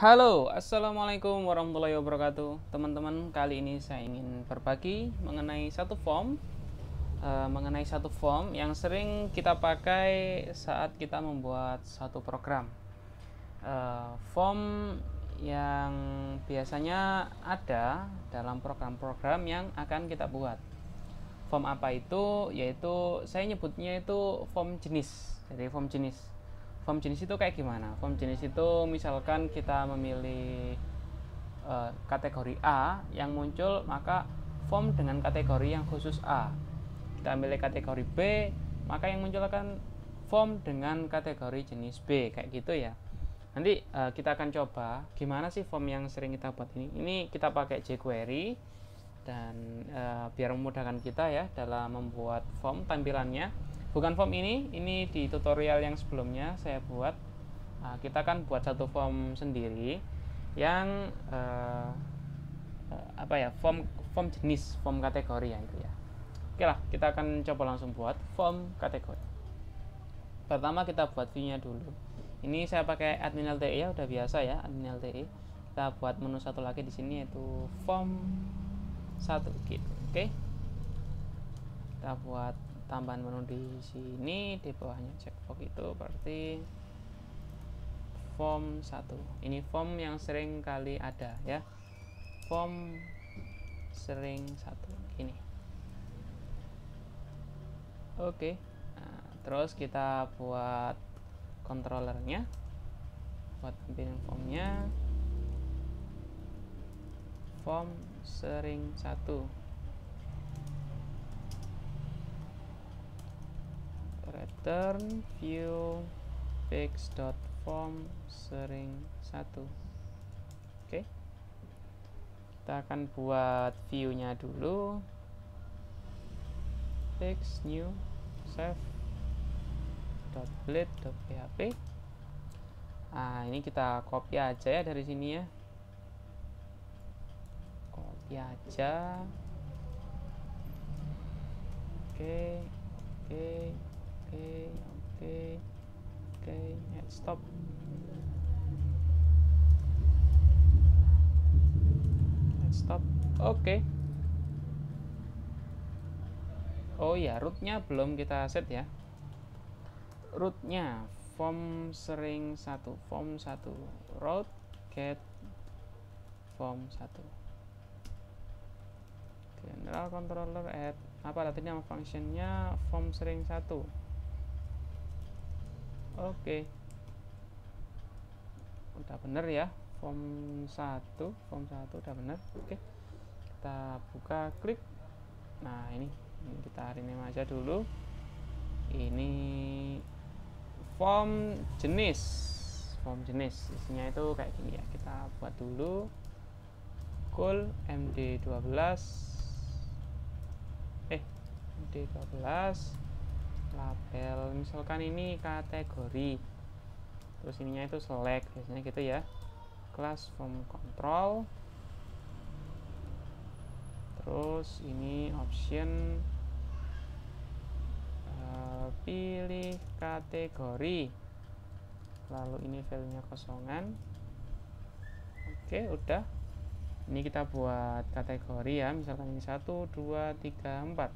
Halo, assalamualaikum warahmatullahi wabarakatuh, teman-teman. Kali ini saya ingin berbagi mengenai satu form yang sering kita pakai saat kita membuat satu program. Form yang biasanya ada dalam program-program yang akan kita buat. Form apa itu? Yaitu saya nyebutnya itu form jenis. Jadi form jenis. Form jenis itu kayak gimana? Form jenis itu misalkan kita memilih kategori A yang muncul, maka form dengan kategori yang khusus A. Kita ambil kategori B, maka yang muncul akan form dengan kategori jenis B, kayak gitu ya. Nanti kita akan coba gimana sih form yang sering kita buat ini. Ini kita pakai jQuery dan biar memudahkan kita ya dalam membuat form tampilannya. Bukan form ini di tutorial yang sebelumnya saya buat. Kita kan buat satu form sendiri yang form jenis, form kategori ya itu ya. Oke lah, kita akan coba langsung buat form kategori. Pertama kita buat view-nya dulu. Ini saya pakai admin LTE ya, udah biasa ya admin LTE. Kita buat menu satu lagi di sini yaitu form 1 gitu. Oke. Kita buat tambahan menu di sini, di bawahnya checkbox itu berarti form 1. Ini form yang sering kali ada ya. Form sering 1 gini. Oke. Nah, terus kita buat controllernya, buat tampilan formnya form sering 1. Return view fix.form sering 1. Oke. Kita akan buat view-nya dulu. Fix new save .blade.php. Nah, ini kita copy aja ya dari sini ya. Copy aja. Oke. Stop. Stop. Oke. Oh ya, rootnya belum kita set ya. Rootnya form sering 1, form 1, root get form 1. General controller add apa tadi nama functionnya form sering 1. Oke. Udah bener ya, form 1 udah bener. Oke. Kita buka klik. Nah, ini kita rename aja dulu. Ini form jenis. Isinya itu kayak gini ya. Kita buat dulu call md12 label, misalkan ini kategori, terus ininya itu select, biasanya gitu ya. Class form control, terus ini option, pilih kategori, lalu ini value-nya kosongan. Oke, udah. Ini kita buat kategori ya, misalkan ini 1, 2, 3, 4.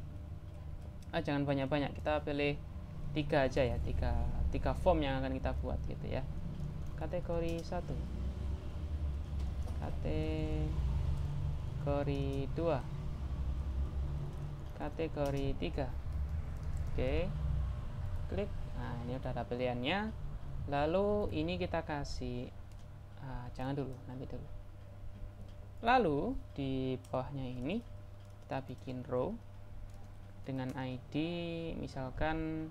Jangan banyak-banyak, kita pilih 3 aja ya, 3 form yang akan kita buat gitu ya. Kategori 1, kategori 2, kategori 3. Oke, klik. Nah, ini udah ada pilihannya. Lalu ini kita kasih jangan dulu, nanti dulu. Lalu di bawahnya ini kita bikin row dengan ID misalkan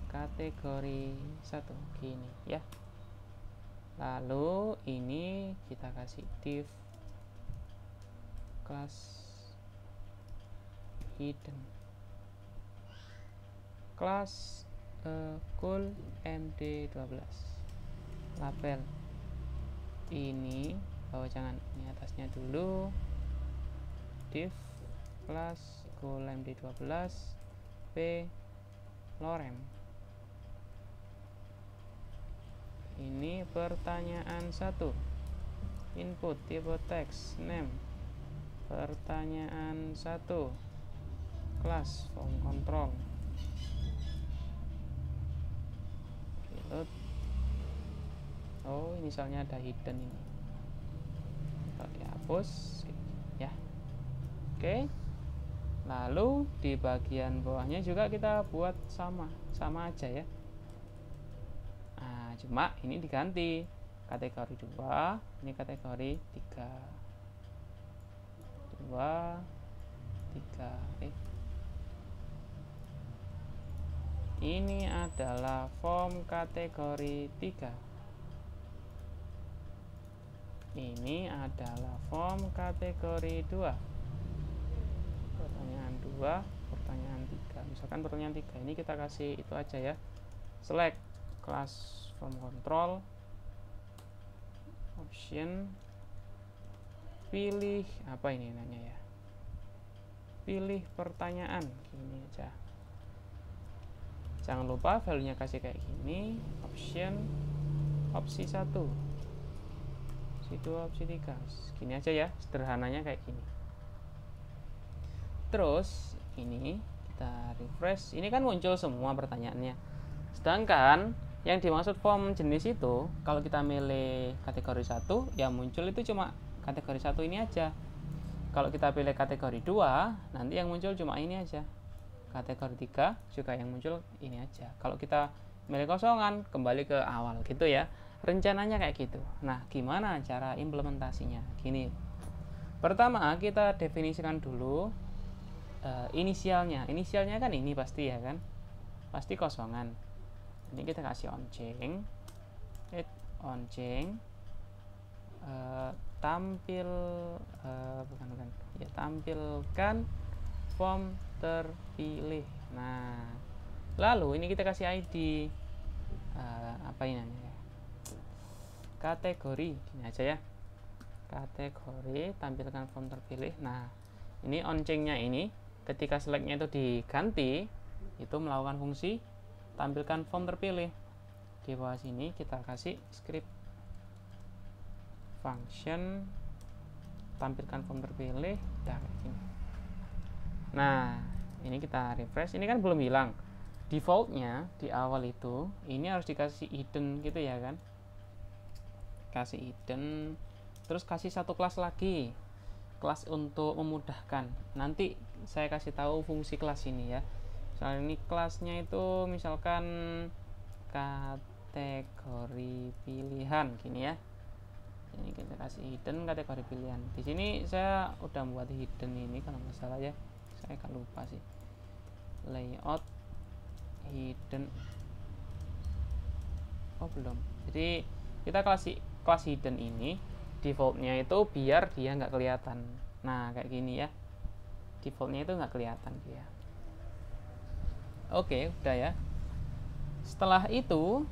kategori 1 gini ya. Lalu ini kita kasih div class hidden, class cool md12, label ini bawah, jangan ini atasnya dulu, div class cool md12 p lorem, ini ini pertanyaan 1. Input tipe teks name. Pertanyaan 1. Kelas form control. Reload. Oh, misalnya ada hidden ini. Kalau dihapus ya. Oke. Lalu di bagian bawahnya juga kita buat sama aja ya. Nah, cuma ini diganti kategori 2, ini kategori 3. 2 3 ini adalah form kategori 3. Ini adalah form kategori 2. Pertanyaan 2, pertanyaan 3. Misalkan pertanyaan 3 ini kita kasih itu aja ya. Select class form control, option, pilih apa ini namanya ya, pilih pertanyaan, gini aja. Jangan lupa value nya kasih kayak gini, option, opsi 1, opsi 2, opsi 3, gini aja ya, sederhananya kayak gini. Terus ini kita refresh, ini kan muncul semua pertanyaannya. Sedangkan yang dimaksud form jenis itu, kalau kita milih kategori 1, ya muncul itu cuma kategori 1 ini aja. Kalau kita pilih kategori 2, nanti yang muncul cuma ini aja. Kategori 3 juga yang muncul ini aja. Kalau kita milih kosongan, kembali ke awal gitu ya. Rencananya kayak gitu. Nah, gimana cara implementasinya? Gini. Pertama, kita definisikan dulu inisialnya. Inisialnya kan ini pasti ya kan? Pasti kosongan. Ini kita kasih onceng, tampilkan form terpilih. Nah, lalu ini kita kasih ID apa ini namanya? Kategori, ini aja ya. Kategori, tampilkan form terpilih. Nah, ini oncengnya ini ketika selectnya itu diganti, itu melakukan fungsi tampilkan form terpilih. Di bawah sini kita kasih script function tampilkan form terpilih. Nah, ini kita refresh. Ini kan belum hilang. Defaultnya di awal itu ini harus dikasih hidden gitu ya kan? Kasih hidden, terus kasih satu kelas lagi, kelas untuk memudahkan. Nanti saya kasih tahu fungsi kelas ini ya. Misalnya ini kelasnya itu misalkan kategori pilihan gini ya. Ini kita kasih hidden kategori pilihan. Di sini saya udah membuat hidden ini kalau nggak salah ya. Saya kan lupa sih. Layout hidden. Oh belum. Jadi kita kasih kelas hidden ini defaultnya itu biar dia nggak kelihatan. Nah kayak gini ya. Defaultnya itu nggak kelihatan dia. Oke, udah ya. Setelah itu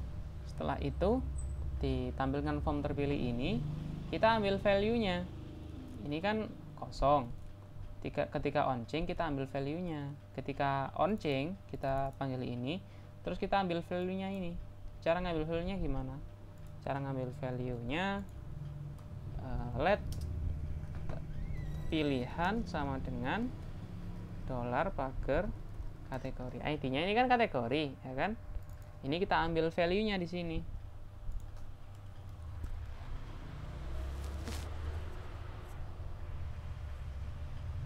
ditampilkan form terpilih ini, kita ambil value-nya. Ini kan kosong. Ketika onceng kita ambil value-nya. Ketika onceng kita panggil ini, terus kita ambil value-nya ini. Cara ngambil value-nya gimana? Cara ngambil value-nya let pilihan sama dengan $pagar kategori. ID-nya ini kan kategori, ya kan? Ini kita ambil value-nya di sini.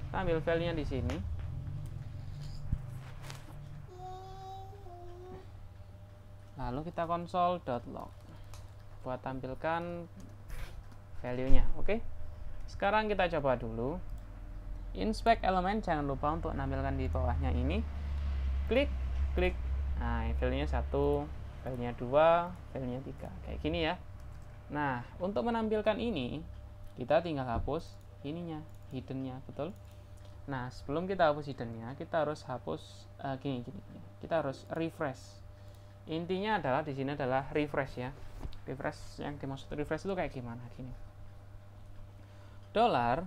Kita ambil value-nya di sini. Lalu kita console.log buat tampilkan value-nya. Oke. Sekarang kita coba dulu. Inspect elemen, jangan lupa untuk nampilkan di bawahnya ini. Klik. Nah, value-nya 1, value-nya 2, value-nya 3. Kayak gini ya. Nah, untuk menampilkan ini, kita tinggal hapus ininya, hidden-nya, betul? Nah, sebelum kita hapus hidden-nya, kita harus hapus gini. Kita harus refresh. Intinya adalah di sini adalah refresh ya. Refresh, yang dimaksud refresh itu kayak gimana? Gini. $dot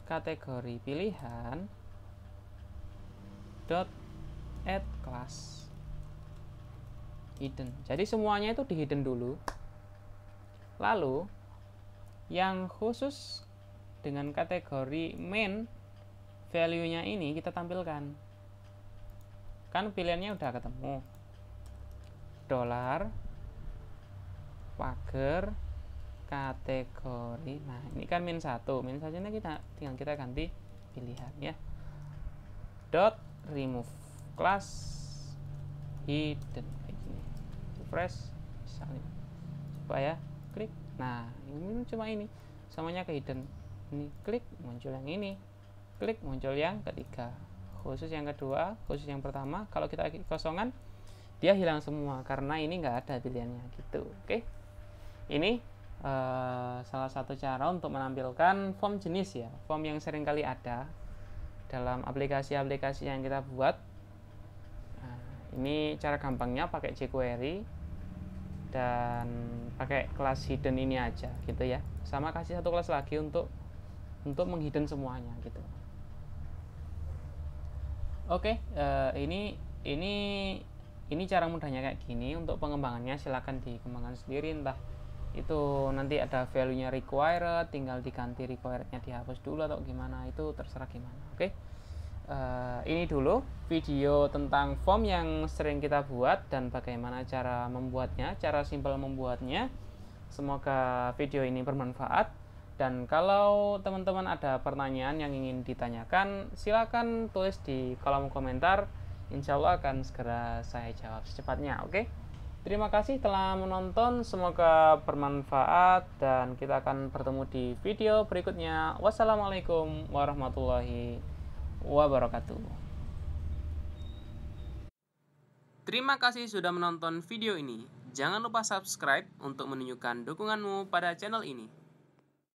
kategori pilihan dot add class. hidden. Jadi semuanya itu di hidden dulu. Lalu yang khusus dengan kategori main, value-nya ini kita tampilkan. Kan pilihannya udah ketemu. Dolar, pagar, kategori. Nah, ini kan min 1. Min 1 ini tinggal kita ganti pilihan ya. Dot remove class hidden kayak gini. Refresh misalnya. Coba ya, klik. Nah, ini cuma ini. Samanya ke hidden. Ini klik muncul yang ini. Klik muncul yang ketiga. Khusus yang kedua, khusus yang pertama, kalau kita kosongan dia hilang semua karena ini nggak ada pilihannya gitu. Oke. Ini salah satu cara untuk menampilkan form jenis ya, form yang sering kali ada dalam aplikasi-aplikasi yang kita buat. Nah, ini cara gampangnya pakai jQuery dan pakai kelas hidden ini aja gitu ya. Sama kasih satu kelas lagi untuk menghidden semuanya gitu. Oke, ini cara mudahnya kayak gini. Untuk pengembangannya silahkan dikembangkan sendiri, entah itu nanti ada value-nya required, tinggal diganti required-nya dihapus dulu atau gimana, itu terserah gimana. Oke. Ini dulu video tentang form yang sering kita buat dan bagaimana cara membuatnya, cara simpel membuatnya. Semoga video ini bermanfaat, dan kalau teman-teman ada pertanyaan yang ingin ditanyakan, silakan tulis di kolom komentar. Insya Allah akan segera saya jawab secepatnya. Oke. Terima kasih telah menonton, semoga bermanfaat dan kita akan bertemu di video berikutnya. Wassalamualaikum warahmatullahi wabarakatuh. Terima kasih sudah menonton video ini. Jangan lupa subscribe untuk menunjukkan dukunganmu pada channel ini.